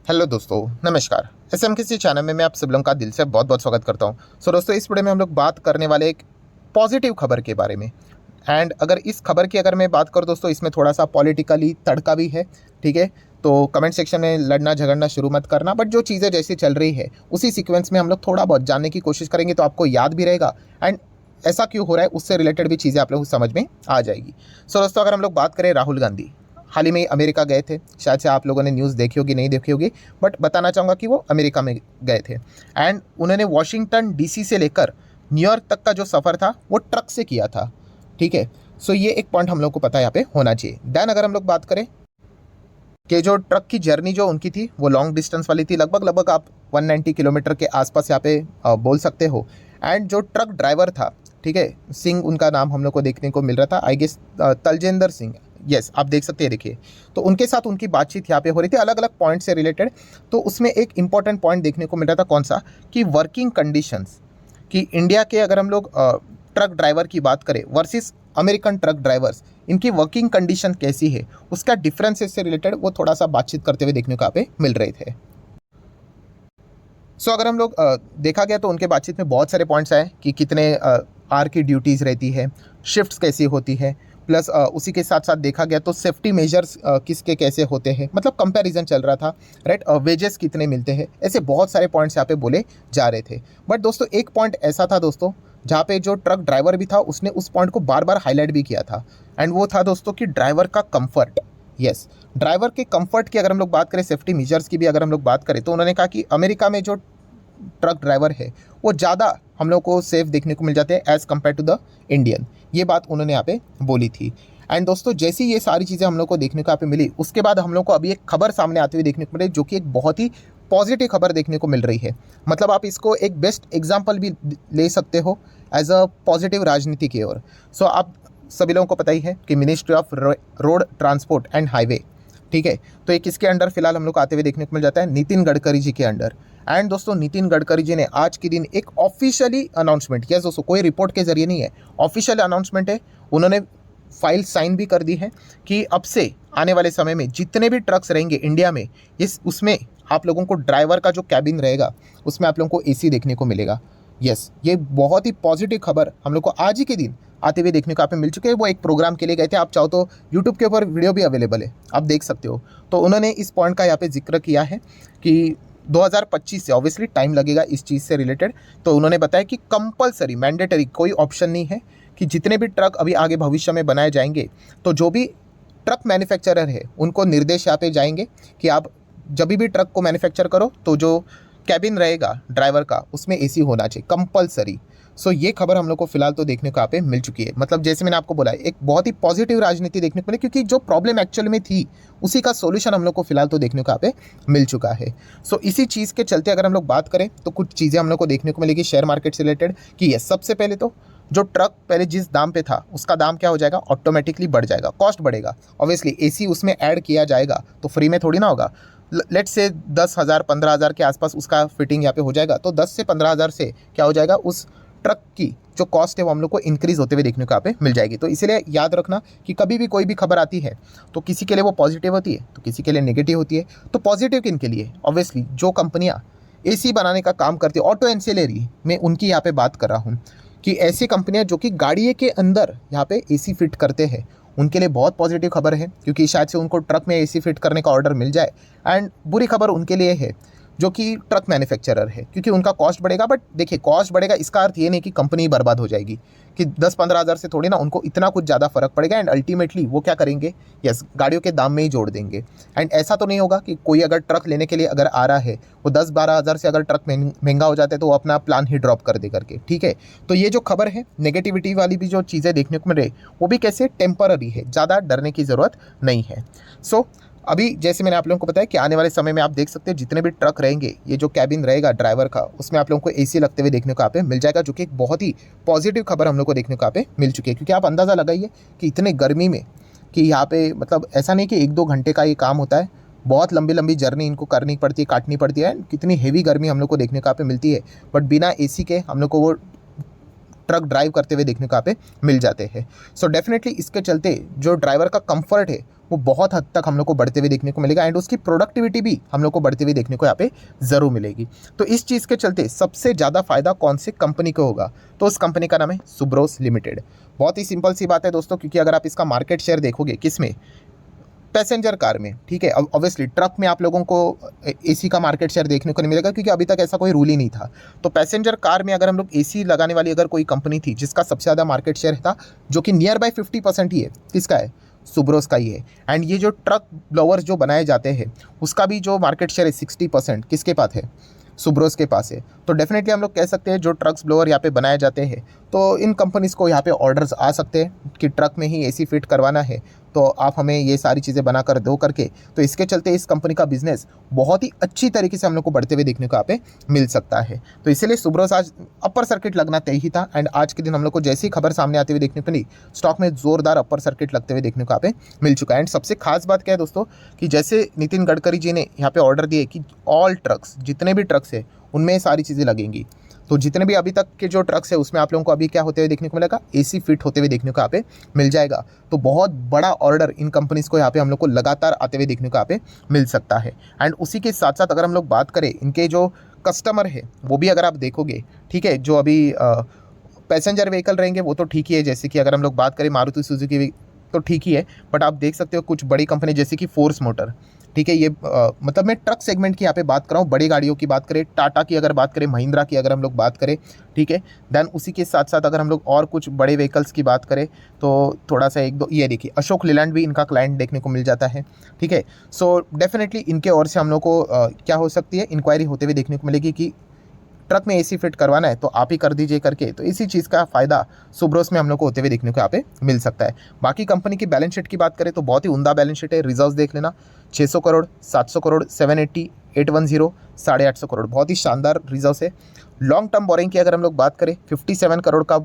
Hello दोस्तों, नमस्कार। SMKC channel में मैं आप सब लोगों का दिल से बहुत बहुत स्वागत करता हूं। दोस्तों, इस वीडियो में हम लोग बात करने वाले एक पॉजिटिव खबर के बारे में। एंड अगर इस खबर की मैं बात करूं दोस्तों, इसमें थोड़ा सा पॉलिटिकली तड़का भी है। ठीक है, तो कमेंट सेक्शन में लड़ना झगड़ना शुरू मत करना, बट जो चीज़ें जैसी चल रही है उसी सीक्वेंस में हम लोग थोड़ा बहुत जानने की कोशिश करेंगे, तो आपको याद भी रहेगा एंड ऐसा क्यों हो रहा है उससे रिलेटेड भी चीज़ें आप लोगों को समझ में आ जाएगी। दोस्तों, अगर हम लोग बात करें राहुल गांधी हाल ही में अमेरिका गए थे। शायद से आप लोगों ने न्यूज़ देखी होगी, नहीं देखी होगी, बट बताना चाहूँगा कि वो अमेरिका में गए थे। एंड उन्होंने वॉशिंगटन डीसी से लेकर न्यूयॉर्क तक का जो सफ़र था वो ट्रक से किया था। ठीक है, सो ये एक पॉइंट हम लोग को पता यहाँ पे होना चाहिए। देन अगर हम लोग बात करें कि जो ट्रक की जर्नी जो उनकी थी वो लॉन्ग डिस्टेंस वाली थी, लगभग लगभग आप 190 किलोमीटर के आसपास यहाँ पे बोल सकते हो। एंड जो ट्रक ड्राइवर था, ठीक है, सिंह उनका नाम हम लोग को देखने को मिल रहा था, आई गेस तलजेंदर सिंह। यस, आप देख सकते हैं, देखिए। तो उनके साथ उनकी बातचीत यहाँ पे हो रही थी अलग अलग पॉइंट से रिलेटेड। तो उसमें एक इंपॉर्टेंट पॉइंट देखने को मिल रहा था, कौन सा, कि वर्किंग कंडीशंस, कि इंडिया के अगर हम लोग ट्रक ड्राइवर की बात करें वर्सेस अमेरिकन ट्रक ड्राइवर्स, इनकी वर्किंग कंडीशन कैसी है, उसका डिफरेंसेस से रिलेटेड वो थोड़ा सा बातचीत करते हुए देखने को यहाँ पे मिल रहे थे। अगर हम लोग देखा गया तो उनके बातचीत में बहुत सारे पॉइंट्स आए कि कितने आर की ड्यूटीज़ रहती है, शिफ्ट्स कैसी होती है, प्लस उसी के साथ साथ देखा गया तो सेफ्टी मेजर्स किसके कैसे होते हैं, मतलब कंपैरिजन चल रहा था, राइट। वेजेस कितने मिलते हैं, ऐसे बहुत सारे पॉइंट्स यहाँ पे बोले जा रहे थे। बट दोस्तों, एक पॉइंट ऐसा था दोस्तों जहाँ पे जो ट्रक ड्राइवर भी था उसने उस पॉइंट को बार बार हाईलाइट भी किया था। एंड वो था दोस्तों कि ड्राइवर का कंफर्ट। यस, ड्राइवर के कंफर्ट की अगर हम लोग बात करें, सेफ्टी मेजर्स की भी अगर हम लोग बात करें, तो उन्होंने कहा कि अमेरिका में जो ट्रक ड्राइवर है वो ज़्यादा हम लोग को सेफ देखने को मिल जाते हैं as compared to the Indian. ये बात उन्होंने यहाँ पे बोली थी। एंड दोस्तों, जैसी ये सारी चीज़ें हम लोग को देखने को यहाँ पे मिली, उसके बाद हम लोग को अभी एक खबर सामने आते हुए देखने को मिली, जो कि एक बहुत ही पॉजिटिव खबर देखने को मिल रही है। मतलब आप इसको एक बेस्ट एग्जाम्पल भी ले सकते हो एज अ पॉजिटिव राजनीति की ओर। आप सभी लोगों को पता ही है कि ministry of road transport and highway, ठीक है, तो ये किसके अंडर फिलहाल हम लोग को आते हुए देखने को मिल जाता है, नितिन गडकरी जी के अंडर। एंड दोस्तों, नितिन गडकरी जी ने आज के दिन एक ऑफिशियली अनाउंसमेंट किया। दोस्तों, कोई रिपोर्ट के जरिए नहीं है, ऑफिशियल अनाउंसमेंट है। उन्होंने फाइल साइन भी कर दी है कि अब से आने वाले समय में जितने भी ट्रक्स रहेंगे इंडिया में, इस उसमें आप लोगों को ड्राइवर का जो कैबिन रहेगा उसमें आप लोगों को एसी देखने को मिलेगा। यस, ये बहुत ही पॉजिटिव खबर हम लोग को आज ही के दिन आते हुए देखने को यहाँ पे मिल चुके हैं। वो एक प्रोग्राम के लिए गए थे, आप चाहो तो यूट्यूब के ऊपर वीडियो भी अवेलेबल है, आप देख सकते हो। तो उन्होंने इस पॉइंट का यहाँ पे जिक्र किया है कि 2025 से ऑब्वियसली टाइम लगेगा इस चीज़ से रिलेटेड। तो उन्होंने बताया कि कंपलसरी, मैंडेटरी, कोई ऑप्शन नहीं है कि जितने भी ट्रक अभी आगे भविष्य में बनाए जाएंगे, तो जो भी ट्रक मैन्युफैक्चरर है उनको निर्देश यहाँ पे जाएंगे कि आप जब भी ट्रक को मैन्युफैक्चर करो तो जो कैबिन रहेगा ड्राइवर का उसमें एसी होना चाहिए, कंपलसरी। ये खबर हम लोग को फिलहाल तो देखने को यहाँ पे मिल चुकी है। मतलब जैसे मैंने आपको बोला, एक बहुत ही पॉजिटिव राजनीति देखने को मिली, क्योंकि जो प्रॉब्लम एक्चुअल में थी उसी का सॉल्यूशन हम लोग को फिलहाल तो देखने को यहाँ पे मिल चुका है। इसी चीज़ के चलते अगर हम लोग बात करें तो कुछ चीज़ें हम लोग को देखने को मिलेगी शेयर मार्केट से रिलेटेड, कि ये सबसे पहले तो जो ट्रक पहले जिस दाम पे था उसका दाम क्या हो जाएगा, ऑटोमेटिकली बढ़ जाएगा, कॉस्ट बढ़ेगा। ऑब्वियसली एसी उसमें ऐड किया जाएगा तो फ्री में थोड़ी ना होगा। लेट्स से 10,000 15,000 के आसपास उसका फिटिंग यहाँ पे हो जाएगा, तो 10 से 15,000 से क्या हो जाएगा, उस ट्रक की जो कॉस्ट है वो हम लोग को इंक्रीज़ होते हुए देखने को यहाँ पे मिल जाएगी। तो इसीलिए याद रखना कि कभी भी कोई भी खबर आती है तो किसी के लिए वो पॉजिटिव होती है तो किसी के लिए नेगेटिव होती है। तो पॉजिटिव किन के लिए, ऑब्वियसली जो कंपनियाँ एसी बनाने का काम करती है, ऑटो एंसिलरी में उनकी यहाँ पे बात कर रहा हूँ, कि ऐसी कंपनियाँ जो कि गाड़ी के अंदर यहाँ पे एसी फिट करते हैं, उनके लिए बहुत पॉजिटिव खबर है, क्योंकि शायद से उनको ट्रक में एसी फिट करने का ऑर्डर मिल जाए। एंड बुरी खबर उनके लिए है जो कि ट्रक मैन्युफैक्चरर है, क्योंकि उनका कॉस्ट बढ़ेगा। बट देखिए, कॉस्ट बढ़ेगा इसका अर्थ ये नहीं कि कंपनी बर्बाद हो जाएगी, कि 10-15,000 से थोड़ी ना उनको इतना कुछ ज़्यादा फर्क पड़ेगा। एंड अल्टीमेटली वो क्या करेंगे, यस, गाड़ियों के दाम में ही जोड़ देंगे। एंड ऐसा तो नहीं होगा कि कोई अगर ट्रक लेने के लिए अगर आ रहा है, वो 10-12,000 से अगर ट्रक महंगा हो जाता है तो वो अपना प्लान ही ड्रॉप कर दे करके, ठीक है। तो ये जो खबर है, नेगेटिविटी वाली भी जो चीज़ें देखने को मिल रही वो भी कैसे टेम्पररी है, ज़्यादा डरने की ज़रूरत नहीं है। अभी जैसे मैंने आप लोगों को बताया कि आने वाले समय में आप देख सकते हैं जितने भी ट्रक रहेंगे, ये जो कैबिन रहेगा ड्राइवर का, उसमें आप लोगों को एसी लगते हुए देखने को यहाँ पे मिल जाएगा, जो कि एक बहुत ही पॉजिटिव खबर हम लोग को देखने को यहाँ पे मिल चुकी है। क्योंकि आप अंदाज़ा लगाइए कि इतने गर्मी में, कि यहाँ पे मतलब ऐसा नहीं कि 1-2 घंटे का ये काम होता है, बहुत लंबी लंबी जर्नी इनको करनी पड़ती है, काटनी पड़ती है। कितनी हेवी गर्मी हम लोग को देखने को यहाँ पे मिलती है, बट बिना एसी के हम लोग को वो ट्रक ड्राइव करते हुए देखने को यहाँ पे मिल जाते हैं। सो डेफिनेटली इसके चलते जो ड्राइवर का कंफर्ट है वो बहुत हद तक हम लोग को बढ़ते हुए देखने को मिलेगा एंड उसकी प्रोडक्टिविटी भी हम लोग को बढ़ते हुए देखने को यहाँ पे ज़रूर मिलेगी। तो इस चीज़ के चलते सबसे ज़्यादा फायदा कौन सी कंपनी को होगा, तो उस कंपनी का नाम है सुब्रोस लिमिटेड। बहुत ही सिंपल सी बात है दोस्तों, क्योंकि अगर आप इसका मार्केट शेयर देखोगे किस में, पैसेंजर कार में, ठीक है। अब ऑब्वियसली ट्रक में आप लोगों को एसी का मार्केट शेयर देखने को नहीं मिलेगा, क्योंकि अभी तक ऐसा कोई रूल ही नहीं था। तो पैसेंजर कार में अगर हम लोग एसी लगाने वाली अगर कोई कंपनी थी जिसका सबसे ज़्यादा मार्केट शेयर था, जो कि नियर बाय 50% ही है, किसका है, सुब्रोस का ही है। एंड ये जो ट्रक ब्लोअर्स जो बनाए जाते हैं उसका भी जो मार्केट शेयर है 60% किसके पास है, सुब्रोस के पास है। तो डेफिनेटली हम लोग कह सकते हैं जो ट्रक्स ब्लोअर यहाँ पे बनाए जाते हैं, तो इन कंपनीज़ को यहाँ पे ऑर्डर्स आ सकते हैं कि ट्रक में ही एसी फिट करवाना है, तो आप हमें ये सारी चीज़ें बनाकर दो करके। तो इसके चलते इस कंपनी का बिजनेस बहुत ही अच्छी तरीके से हम लोग को बढ़ते हुए देखने को यहाँ पे मिल सकता है। तो इसीलिए सुब्रोस आज अपर सर्किट लगना तय ही था एंड आज के दिन हम लोग को जैसी खबर सामने आते हुए देखने को मिली, स्टॉक में जोरदार अपर सर्किट लगते हुए देखने को यहाँ पे मिल चुका है। एंड सबसे खास बात क्या है दोस्तों, कि जैसे नितिन गडकरी जी ने यहाँ पे ऑर्डर दिए कि ऑल ट्रक्स, जितने भी ट्रक्स है उनमें सारी चीज़ें लगेंगी। तो जितने भी अभी तक के जो ट्रक्स है उसमें आप लोगों को अभी क्या होते हुए देखने को मिलेगा, एसी फिट होते हुए देखने को यहाँ पे मिल जाएगा। तो बहुत बड़ा ऑर्डर इन कंपनीज़ को यहाँ पे हम लोग को लगातार आते हुए देखने को यहाँ पे मिल सकता है। एंड उसी के साथ साथ अगर हम लोग बात करें इनके जो कस्टमर है वो भी अगर आप देखोगे, ठीक है, जो अभी पैसेंजर व्हीकल रहेंगे वो तो ठीक ही है। जैसे कि अगर हम लोग बात करें मारुति सुजुकी तो ठीक ही है, बट आप देख सकते हो कुछ बड़ी कंपनी जैसे कि फोर्स मोटर, ठीक है, ये मतलब मैं ट्रक सेगमेंट की यहाँ पे बात कर रहा हूँ, बड़ी गाड़ियों की बात करें, टाटा की अगर बात करें, महिंद्रा की अगर हम लोग बात करें, ठीक है। देन उसी के साथ साथ अगर हम लोग और कुछ बड़े व्हीकल्स की बात करें तो थोड़ा सा एक दो, ये देखिए अशोक लेलैंड भी इनका क्लाइंट देखने को मिल जाता है, ठीक है। सो डेफिनेटली इनके ओर से हम लोग को क्या हो सकती है, इंक्वायरी होते हुए देखने को मिलेगी कि ट्रक में एसी फिट करवाना है तो आप ही कर दीजिए करके। तो इसी चीज़ का फ़ायदा सुब्रोस में हम लोग को होते हुए देखने को यहाँ पे मिल सकता है। बाकी कंपनी की बैलेंस शीट की बात करें तो बहुत ही उम्दा बैलेंस शीट है। रिजर्व्स देख लेना, 600 करोड़, 700 करोड़, 780, 810, 850 करोड़, बहुत ही शानदार रिजर्व्स है। लॉन्ग टर्म बोरिंग की अगर हम लोग बात करें, 57 करोड़ का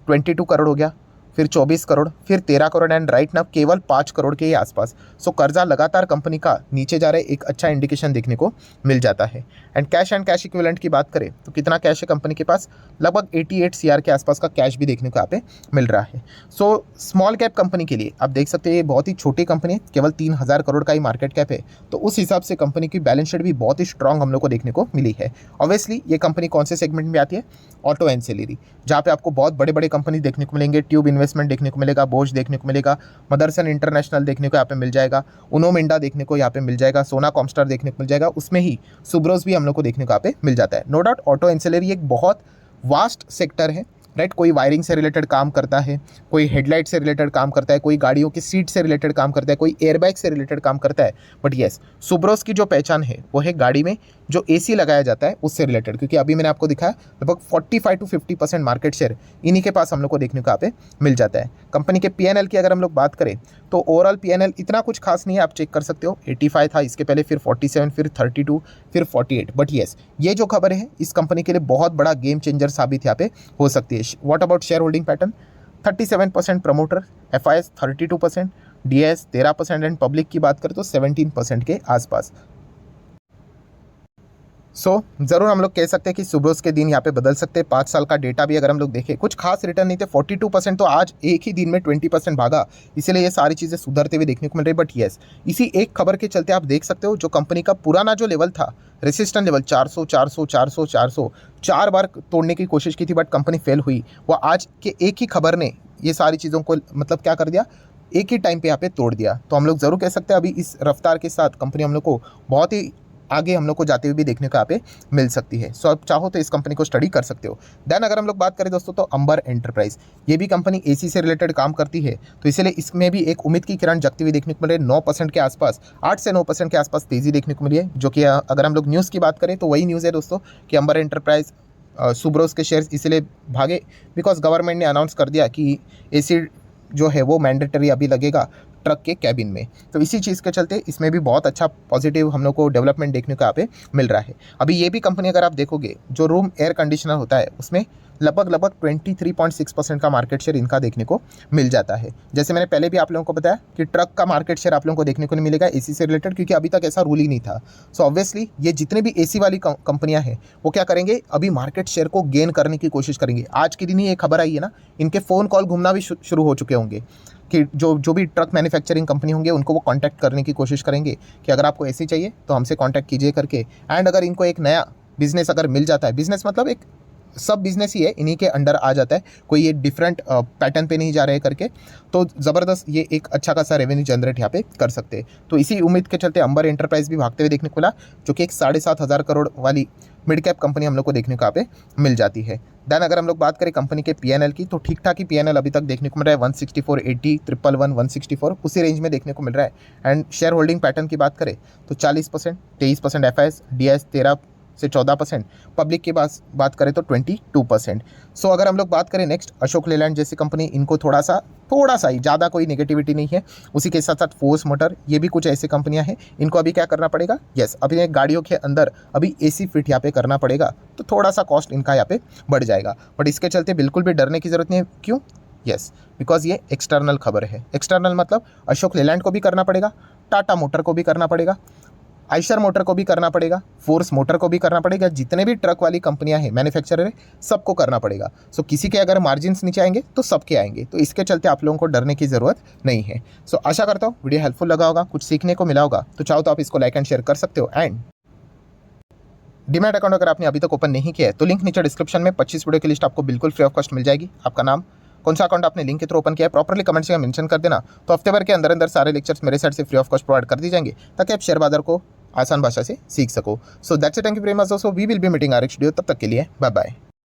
22 करोड़ हो गया, फिर 24 करोड़, फिर 13 करोड़ एंड राइट नाउ केवल 5 करोड़ के ही आसपास। सो कर्जा लगातार कंपनी का नीचे जा रहा है, एक अच्छा इंडिकेशन देखने को मिल जाता है। एंड कैश इक्विवेलेंट की बात करें तो कितना कैश है कंपनी के पास, लगभग 88 CR के आसपास का कैश भी देखने को यहाँ पे मिल रहा है। सो स्मॉल कैप कंपनी के लिए आप देख सकते हैं ये बहुत ही छोटी कंपनी है, केवल 3000 करोड़ का ही मार्केट कैप है। तो उस हिसाब से कंपनी की बैलेंस शीट भी बहुत ही स्ट्रांग हम लोग को देखने को मिली है। ऑब्वियसली ये कंपनी कौन से सेगमेंट में आती है, ऑटो एंसिलरी, जहाँ पे आपको बहुत बड़े बड़े कंपनी देखने को मिलेंगे। ट्यूब इन्वेस्टमेंट देखने को मिलेगा, बोश देखने को मिलेगा, मदरसन इंटरनेशनल देखने को यहाँ पे मिल जाएगा, उनो मिंडा देखने को यहाँ पे मिल जाएगा, सोना कॉमस्टार देखने को मिल जाएगा, उसमें ही सुब्रोस भी हम लोग को देखने को यहाँ पे मिल जाता है। नो डाउट ऑटो एंसिलरी एक बहुत वास्ट सेक्टर है, राइट। कोई वायरिंग से रिलेटेड काम करता है, कोई हेडलाइट से रिलेटेड काम करता है, कोई गाड़ियों की सीट से रिलेटेड काम करता है, कोई एयरबैग से रिलेटेड काम करता है। बट येस, सुब्रोस की जो पहचान है वो है गाड़ी में जो एसी लगाया जाता है उससे रिलेटेड, क्योंकि अभी मैंने आपको दिखाया लगभग 45 to 50% मार्केट शेयर इन्हीं के पास हम लोग को देखने को यहाँ पे मिल जाता है। कंपनी के P&L की अगर हम लोग बात करें तो ओवरऑल P&L इतना कुछ खास नहीं है, आप चेक कर सकते हो। 85 था इसके पहले, फिर 47, फिर 32, फिर 48। बट येस, ये जो खबर है इस कंपनी के लिए बहुत बड़ा गेम चेंजर साबित यहाँ पे हो सकती है। What about share holding pattern, 37% promoter, FIS 32%, DIS 13% and public की बात करें तो 17% के आसपास। ज़रूर हम लोग कह सकते हैं कि सुब्रोस के दिन यहाँ पे बदल सकते हैं। 5 साल का डेटा भी अगर हम लोग देखें, कुछ खास रिटर्न नहीं थे, 42% तो आज एक ही दिन में 20% भागा, इसीलिए ये सारी चीज़ें सुधरते हुए देखने को मिल रही है। बट येस, इसी एक खबर के चलते आप देख सकते हो जो कंपनी का पुराना जो लेवल था, रेसिस्टेंस लेवल 400, 400, 400, 400, 4 बार तोड़ने की कोशिश की थी बट कंपनी फेल हुई। वो आज के एक ही खबर ने ये सारी चीज़ों को मतलब क्या कर दिया, एक ही टाइम पे यहाँ पे तोड़ दिया। तो हम लोग ज़रूर कह सकते हैं अभी इस रफ्तार के साथ कंपनी हम लोग को बहुत ही आगे हम लोग को जाते हुए भी देखने को यहाँ पे मिल सकती है। सो आप चाहो तो इस कंपनी को स्टडी कर सकते हो। देन अगर हम लोग बात करें दोस्तों तो अंबर एंटरप्राइज, ये भी कंपनी एसी से रिलेटेड काम करती है, तो इसलिए इसमें भी एक उम्मीद की किरण जगती हुई देखने को मिल रही है। 9% के आसपास, 8 से 9% के आसपास तेज़ी देखने को मिली है, जो कि अगर हम लोग न्यूज़ की बात करें तो वही न्यूज़ है दोस्तों कि अंबर एंटरप्राइज सुब्रोस के शेयर्स इसलिए भागे बिकॉज गवर्नमेंट ने अनाउंस कर दिया कि एसी जो है वो मैंडेटरी अभी लगेगा ट्रक के कैबिन में। तो इसी चीज़ के चलते इसमें भी बहुत अच्छा पॉजिटिव हम लोग को डेवलपमेंट देखने को यहाँ पे मिल रहा है। अभी ये भी कंपनी अगर आप देखोगे जो रूम एयर कंडीशनर होता है उसमें लगभग 23.6% का मार्केट शेयर इनका देखने को मिल जाता है। जैसे मैंने पहले भी आप लोगों को बताया कि ट्रक का मार्केट शेयर आप लोगों को देखने को नहीं मिलेगा एसी से रिलेटेड, क्योंकि अभी तक ऐसा रूल ही नहीं था। सो ऑब्वियसली ये जितने भी एसी वाली कंपनियां हैं वो क्या करेंगे, अभी मार्केट शेयर को गेन करने की कोशिश करेंगे। आज के दिन ही ये खबर आई है ना, इनके फ़ोन कॉल घूमना भी शुरू हो चुके होंगे कि जो भी ट्रक मैन्युफैक्चरिंग कंपनी होंगे उनको वो कांटेक्ट करने की कोशिश करेंगे कि अगर आपको ऐसे चाहिए तो हमसे कांटेक्ट कीजिए करके। एंड अगर इनको एक नया बिजनेस अगर मिल जाता है, बिजनेस मतलब एक सब बिजनेस ही है, इन्हीं के अंडर आ जाता है, कोई ये डिफरेंट पैटर्न पे नहीं जा रहे करके, तो ज़बरदस्त ये एक अच्छा खासा रेवेन्यू जनरेट यहाँ पे कर सकते हैं। तो इसी उम्मीद के चलते अंबर एंटरप्राइज भी भागते हुए देखने को मिला, जो कि एक 7,500 करोड़ वाली मिड कैप कंपनी हम लोग को देखने को यहाँ पे मिल जाती है। देन अगर हम लोग बात करें कंपनी के पीएनएल की, तो ठीक ठाक ही पीएनएल अभी तक देखने को मिल रहा है, 164, 80, 111, 164 उसी रेंज में देखने को मिल रहा है। एंड शेयर होल्डिंग पैटर्न की बात करें तो 40%, 23% एफआईएस, डीआईएस 13 से 14%, पब्लिक की बात करें तो 22%। सो अगर हम लोग बात करें नेक्स्ट अशोक लेलैंड जैसी कंपनी, इनको थोड़ा सा ही, ज़्यादा कोई नेगेटिविटी नहीं है। उसी के साथ साथ फोर्स मोटर, ये भी कुछ ऐसी कंपनियां हैं, इनको अभी क्या करना पड़ेगा, यस अभी गाड़ियों के अंदर अभी एसी फिट यहाँ पे करना पड़ेगा, तो थोड़ा सा कॉस्ट इनका यहाँ पे बढ़ जाएगा। बट इसके चलते बिल्कुल भी डरने की ज़रूरत नहीं है। क्यों? यस बिकॉज ये एक्सटर्नल खबर है। एक्सटर्नल मतलब अशोक लेलैंड को भी करना पड़ेगा, टाटा मोटर को भी करना पड़ेगा, आइशर मोटर को भी करना पड़ेगा, फोर्स मोटर को भी करना पड़ेगा, जितने भी ट्रक वाली कंपनियां हैं मैन्युफैक्चरर है सबको करना पड़ेगा। सो किसी के अगर मार्जिन्स नीचे आएंगे तो सबके आएंगे, तो इसके चलते आप लोगों को डरने की ज़रूरत नहीं है। सो आशा करता हूँ वीडियो हेल्पफुल लगा होगा, कुछ सीखने को मिला होगा, तो चाहो तो आप इसको लाइक एंड शेयर कर सकते हो। एंड डीमैट अकाउंट अगर आपने अभी तक ओपन नहीं किया है तो लिंक नीचे डिस्क्रिप्शन में 25 वीडियो की लिस्ट आपको बिल्कुल फ्री ऑफ कॉस्ट मिल जाएगी। आपका नाम, कौन सा अकाउंट आपने लिंक के थ्रू ओपन किया है, प्रॉपर्ली कमेंट से मेंशन कर देना, तो हफ्ते भर के अंदर सारे लेक्चर्स मेरे साइड से फ्री ऑफ कॉस्ट प्रोवाइड कर दी जाएंगे, ताकि आप शेयर बाजार को आसान भाषा से सीख सको। So that's it, thank you very much. So we will be meeting our next video, तब तक के लिए बाय बाय।